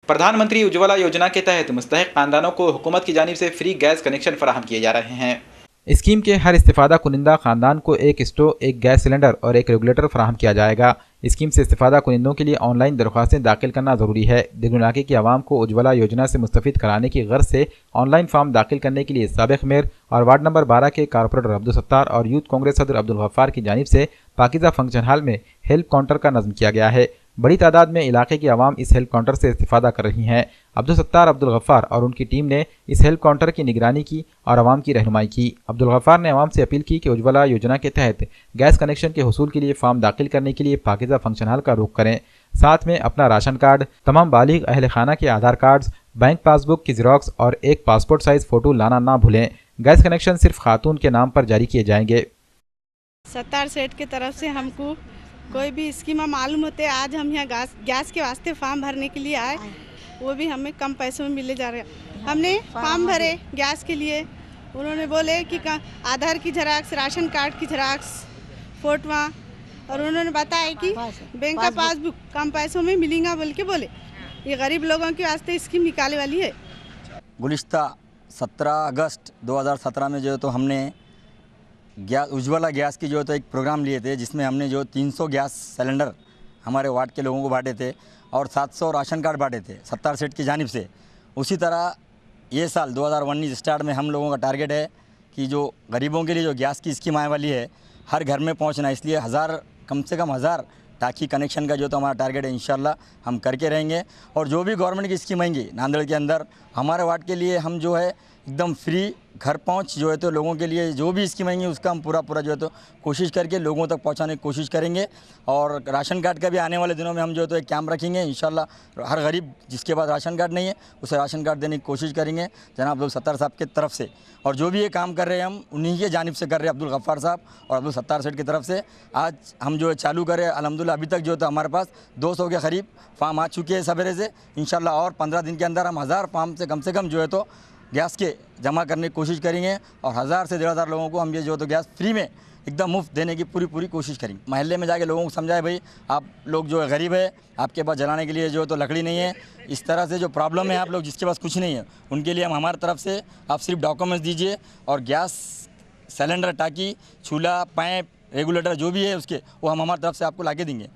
प्रधानमंत्री उज्ज्वला योजना के तहत मुस्तहिक खानदानों को हुकूमत की जानिब से फ्री गैस कनेक्शन फराहम किए जा रहे हैं। स्कीम के हर इस्तिफादा कुनिंदा खानदान को एक स्टोव, एक गैस सिलेंडर और एक रेगुलेटर फराहम किया जाएगा। स्कीम से इस्तिफादा कुनिंदों के लिए ऑनलाइन दरख्वास्तें दाखिल करना जरूरी है। दिगुन इलाके की आवाम को उज्ज्वला योजना से मुस्तफिद कराने की गर्ज से ऑनलाइन फॉर्म दाखिल करने के लिए साबिक मेयर और वार्ड नंबर 12 के कारपोरेटर अब्दुल सत्तार और यूथ कांग्रेस सदर अब्दुल गफ्फार की जानिब से पाकिजा फंक्शन हॉल में हेल्प काउंटर का नज़्म किया गया है। बड़ी तादाद में इलाके की आवाम इस हेल्प काउंटर से इस्तिफादा कर रही हैं। अब्दुल सत्तार अब्दुल गफ्फार और उनकी टीम ने इस हेल्प काउंटर की निगरानी की और आवाम की रहनुमाई की। अब्दुल गफ्फार ने आवाम से अपील की कि उज्ज्वला योजना के तहत गैस कनेक्शन के हुसूल के लिए फॉर्म दाखिल करने के लिए पाकिजा फंक्शन हॉल का रुख करें। साथ में अपना राशन कार्ड, तमाम बालिग अहल खाना के आधार कार्ड्स, बैंक पासबुक की ज़ेरॉक्स और एक पासपोर्ट साइज फ़ोटो लाना ना भूलें। गैस कनेक्शन सिर्फ खातून के नाम पर जारी किए जाएंगे। सत्तार सेठ की तरफ से हमको कोई भी स्कीम मालूम होते, आज हम यहाँ गैस के वास्ते फॉर्म भरने के लिए आए, वो भी हमें कम पैसों में मिले जा रहे हैं। हमने फॉर्म भरे गैस के लिए, उन्होंने बोले कि आधार की झेरॉक्स, राशन कार्ड की झेरॉक्स, फोटोआ, और उन्होंने बताया कि बैंक का पासबुक कम पैसों में मिलेगा बोल के बोले। ये गरीब लोगों के वास्ते स्कीम निकाले वाली है। गुज़िश्ता 17 अगस्त 2017 में जो तो हमने उज्ज्वला गैस की जो तो एक प्रोग्राम लिए थे, जिसमें हमने जो 300 गैस सिलेंडर हमारे वार्ड के लोगों को बांटे थे और 700 राशन कार्ड बांटे थे सत्तार सेठ की जानिब से। उसी तरह ये साल 2019 स्टार्ट में हम लोगों का टारगेट है कि जो गरीबों के लिए जो गैस की स्कीम आने वाली है हर घर में पहुंचना, इसलिए कम से कम 1000 टाकी कनेक्शन का जो तो हमारा टारगेट है, इंशाल्लाह हम करके रहेंगे। और जो भी गवर्नमेंट की स्कीम आएंगी नांदेड़ के अंदर हमारे वार्ड के लिए, हम जो है एकदम फ्री घर पहुंच जो है तो लोगों के लिए जो भी स्कीम आएंगी उसका हम पूरा जो है तो कोशिश करके लोगों तक पहुंचाने की कोशिश करेंगे। और राशन कार्ड का भी आने वाले दिनों में हम जो है तो एक कैंप रखेंगे, इंशाल्लाह हर गरीब जिसके पास राशन कार्ड नहीं है उसे राशन कार्ड देने की कोशिश करेंगे जनाब अब्दुल सत्तार साहब की तरफ से। और जो भी ये काम कर रहे हैं हम उन्हीं के जानिब से कर रहे हैं, अब्दुल गफ्फार साहब और अब्दुल सत्तार सेठ की तरफ से। आज हम जो है चालू करें, अल्हम्दुलिल्लाह अभी तक जो है तो हमारे पास 200 के करीब फार्म आ चुके हैं सवेरे से। इंशाल्लाह और 15 दिन के अंदर हम 1000 फार्म से कम जो है तो गैस के जमा करने की कोशिश करेंगे और 1000 से 1500 लोगों को हम ये जो तो गैस फ्री में एकदम मुफ्त देने की पूरी कोशिश करेंगे। महल्ले में जाके लोगों को समझाए, भाई आप लोग जो है गरीब है, आपके पास जलाने के लिए जो तो लकड़ी नहीं है, इस तरह से जो प्रॉब्लम है आप लोग जिसके पास कुछ नहीं है उनके लिए हम हमारी तरफ से आप सिर्फ डॉक्यूमेंट्स दीजिए और गैस सिलेंडर, टाकी, चूल्हा, पाइप, रेगुलेटर जो भी है उसके वो हम हमारी तरफ से आपको ला के देंगे।